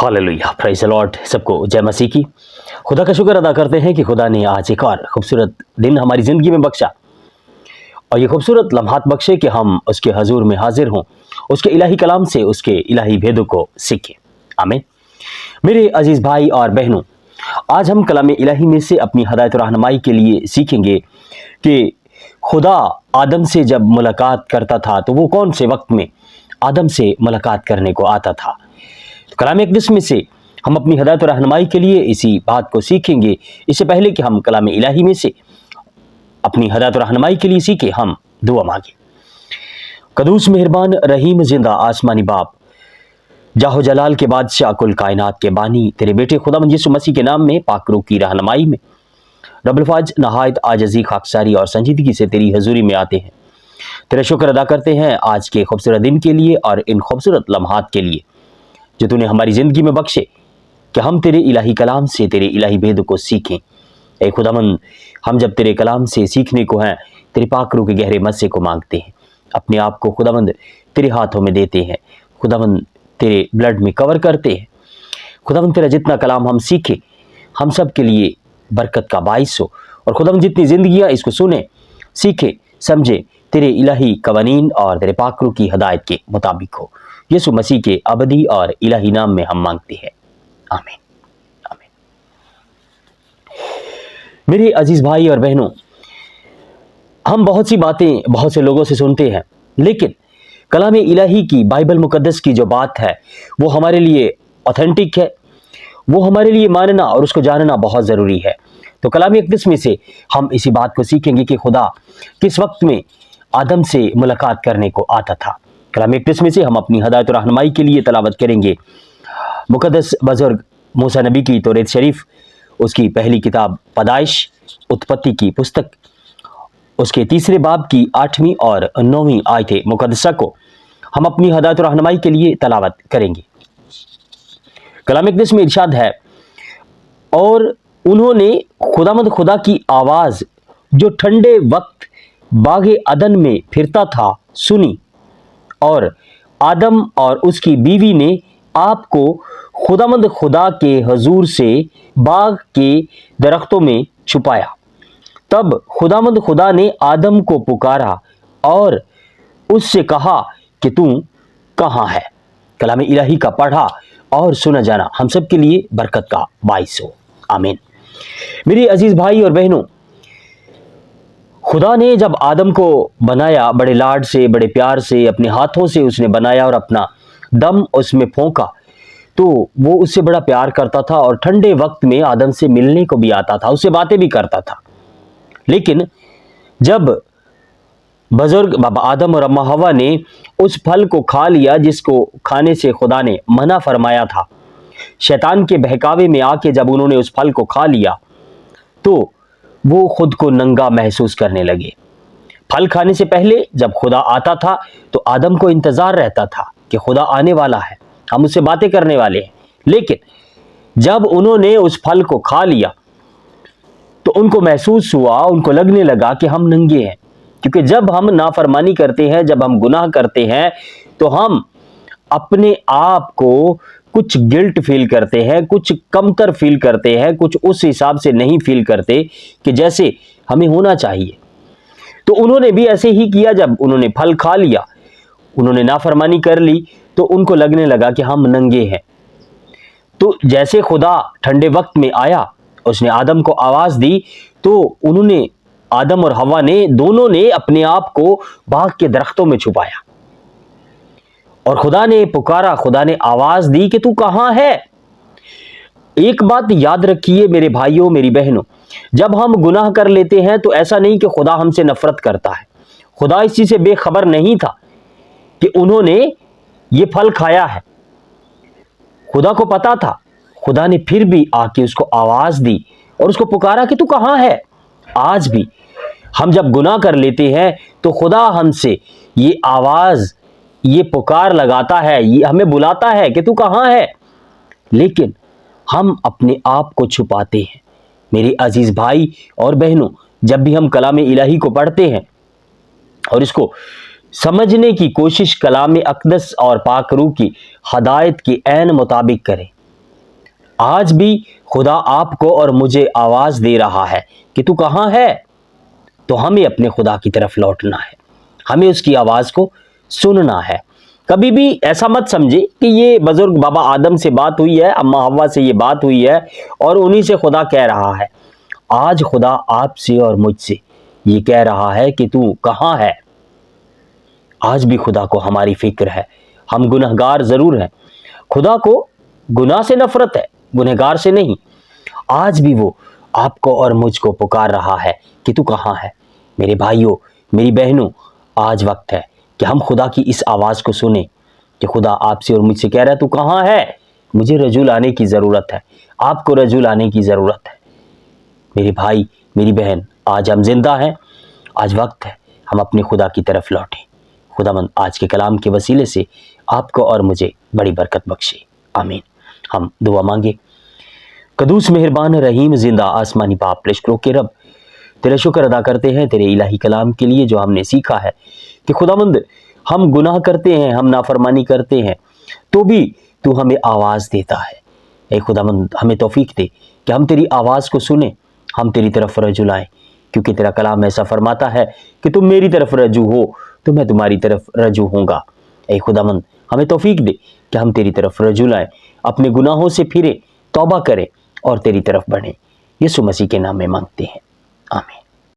Hallelujah, praise the Lord. सबको जय मसीह की। खुदा का शुक्र अदा करते हैं कि खुदा ने आज एक और खूबसूरत दिन हमारी ज़िंदगी में बख्शा और ये खूबसूरत लम्हात बख्शे कि हम उसके हजूर में हाजिर हों, उसके इलाही कलाम से उसके इलाही भेदों को सीखें। आमीन। मेरे अजीज़ भाई और बहनों, आज हम कलाम इलाही में से अपनी हदायत और रहनुमाई के लिए सीखेंगे कि खुदा आदम से जब मुलाकात करता था तो वो कौन से वक्त में आदम से मुलाकात करने को आता था। तो कलाम अक़दस में से हम अपनी हदायत और रहनुमाई के लिए इसी बात को सीखेंगे। इससे पहले कि हम कलाम इलाही में से अपनी हदायत और रहनुमाई के लिए सीखे, हम दुआ मांगे। कदूस मेहरबान रहीम जिंदा आसमानी बाप, जाहो जलाल के बादशाह, कुल कायनात के बानी, तेरे बेटे खुदावंद यीशु मसीह के नाम में पाक रूह की रहनुमाई में रब्बुल फाज नहायत आजज़ी, खाकसारी और संजीदगी से तेरी हजूरी में आते हैं। तेरा शुक्र अदा करते हैं आज के खूबसूरत दिन के लिए और इन खूबसूरत लम्हात के लिए जो तूने हमारी ज़िंदगी में बख्शे कि हम तेरे इलाही कलाम से तेरे इलाही भेद को सीखें। ऐ खुदावंद, हम जब तेरे कलाम से सीखने को हैं, तेरे पाक रूह के गहरे मस्से को मांगते हैं। अपने आप को खुदावंद तेरे हाथों में देते हैं। खुदावंद तेरे ब्लड में कवर करते हैं। खुदावंद तेरा जितना कलाम हम सीखे, हम सब के लिए बरकत का बाइस हो और खुदावंद जितनी ज़िंदगियाँ इसको सुने, सीखे, समझे, तेरे इलाही कवानीन और तेरे पाक रूह की हदायत के मुताबिक हो। यीशु मसीह के अबदी और इलाही नाम में हम मांगते हैं, आमीन, आमीन। मेरे अजीज भाई और बहनों, हम बहुत सी बातें बहुत से लोगों से सुनते हैं, लेकिन कलाम इलाही की, बाइबल मुकद्दस की जो बात है वो हमारे लिए ऑथेंटिक है, वो हमारे लिए मानना और उसको जानना बहुत ज़रूरी है। तो कलाम अक़दस में से हम इसी बात को सीखेंगे कि खुदा किस वक्त में आदम से मुलाकात करने को आता था। कलाम अक़दस में से हम अपनी हदायत और रहनुमाई के लिए तलावत करेंगे मुकद्दस बुज़ुर्ग मूसा नबी की तौरात शरीफ, उसकी पहली किताब पैदाइश, उत्पत्ति की पुस्तक, उसके 3 बाब की 8वीं और 9वीं आयत मुकद्दसा को हम अपनी हदायत और रहनुमाई के लिए तलावत करेंगे। कलाम अक़दस में इरशाद है, और उन्होंने खुदावंद खुदा की आवाज़ जो ठंडे वक्त बागे अदन में फिरता था सुनी, और आदम और उसकी बीवी ने आपको खुदावंद खुदा के हजूर से बाग के दरख्तों में छुपाया। तब खुदावंद खुदा ने आदम को पुकारा और उससे कहा कि तू कहाँ है। कलाम इलाही का पढ़ा और सुना जाना हम सब के लिए बरकत का बाइस हो, आमीन। मेरे अजीज भाई और बहनों, खुदा ने जब आदम को बनाया, बड़े लाड से, बड़े प्यार से, अपने हाथों से उसने बनाया और अपना दम उसमें फूंका, तो वो उससे बड़ा प्यार करता था और ठंडे वक्त में आदम से मिलने को भी आता था, उससे बातें भी करता था। लेकिन जब बुजुर्ग बाबा आदम और अम्मा हवा ने उस फल को खा लिया जिसको खाने से खुदा ने मना फरमाया था, शैतान के बहकावे में आके जब उन्होंने उस फल को खा लिया तो वो खुद को नंगा महसूस करने लगे। फल खाने से पहले जब खुदा आता था तो आदम को इंतजार रहता था कि खुदा आने वाला है, हम उससे बातें करने वाले हैं। लेकिन जब उन्होंने उस फल को खा लिया तो उनको महसूस हुआ, उनको लगने लगा कि हम नंगे हैं। क्योंकि जब हम नाफरमानी करते हैं, जब हम गुनाह करते हैं, तो हम अपने आप को कुछ गिल्ट फील करते हैं, कुछ कमतर फील करते हैं, कुछ उस हिसाब से नहीं फील करते कि जैसे हमें होना चाहिए। तो उन्होंने भी ऐसे ही किया। जब उन्होंने फल खा लिया, उन्होंने नाफरमानी कर ली, तो उनको लगने लगा कि हम नंगे हैं। तो जैसे खुदा ठंडे वक्त में आया, उसने आदम को आवाज़ दी, तो उन्होंने, आदम और हवा ने, दोनों ने अपने आप को बाग के दरख्तों में छुपाया और खुदा ने पुकारा, खुदा ने आवाज दी कि तू कहां है। एक बात याद रखिए मेरे भाइयों, मेरी बहनों, जब हम गुनाह कर लेते हैं तो ऐसा नहीं कि खुदा हमसे नफरत करता है। खुदा इस चीज से बेखबर नहीं था कि उन्होंने ये फल खाया है। खुदा को पता था। खुदा ने फिर भी आके उसको आवाज दी और उसको पुकारा कि तू कहां है। आज भी हम जब गुनाह कर लेते हैं तो खुदा हमसे ये आवाज, ये पुकार लगाता है, ये हमें बुलाता है कि तू कहां है, लेकिन हम अपने आप को छुपाते हैं। मेरे अजीज भाई और बहनों, जब भी हम कलाम इलाही को पढ़ते हैं और इसको समझने की कोशिश कलाम अक़दस और पाक रूह की हदायत के ऐन मुताबिक करें, आज भी खुदा आपको और मुझे आवाज दे रहा है कि तू कहाँ है। तो हमें अपने खुदा की तरफ लौटना है, हमें उसकी आवाज को सुनना है। कभी भी ऐसा मत समझे कि ये बुजुर्ग बाबा आदम से बात हुई है, अम्मा हव्वा से ये बात हुई है और उन्हीं से खुदा कह रहा है। आज खुदा आपसे और मुझसे ये कह रहा है कि तू कहाँ है। आज भी खुदा को हमारी फिक्र है। हम गुनहगार जरूर हैं, खुदा को गुनाह से नफरत है, गुनहगार से नहीं। आज भी वो आपको और मुझको पुकार रहा है कि तू कहाँ है। मेरे भाइयों, मेरी बहनों, आज वक्त है कि हम खुदा की इस आवाज़ को सुने कि खुदा आपसे और मुझसे कह रहा है तू कहाँ है। मुझे रजू लाने की ज़रूरत है, आपको रजू लाने की ज़रूरत है। मेरे भाई, मेरी बहन, आज हम जिंदा हैं, आज वक्त है हम अपने खुदा की तरफ लौटें। खुदावंद आज के कलाम के वसीले से आपको और मुझे बड़ी बरकत बख्शे। आमीन। हम दुआ मांगे। कदूस मेहरबान रहीम जिंदा आसमानी बाप, लश्करों के रब, तेरा शुक्र अदा करते हैं तेरे इलाही कलाम के लिए जो हमने सीखा है कि खुदावंद हम गुनाह करते हैं, हम नाफरमानी करते हैं, तो भी तू हमें आवाज़ देता है। ए खुदावंद, हमें तौफीक दे कि हम तेरी आवाज़ को सुने, हम तेरी तरफ रजू लाएं, क्योंकि तेरा कलाम ऐसा फरमाता है कि तुम मेरी तरफ रजू हो तो मैं तुम्हारी तरफ रजू होऊंगा। ए खुदावंद, हमें तौफीक दे कि हम तेरी तरफ रजू लाएं, अपने गुनाहों से फिरें, तौबा करें और तेरी तरफ बढ़ें। यीशु मसीह के नाम में मांगते हैं, आमीन।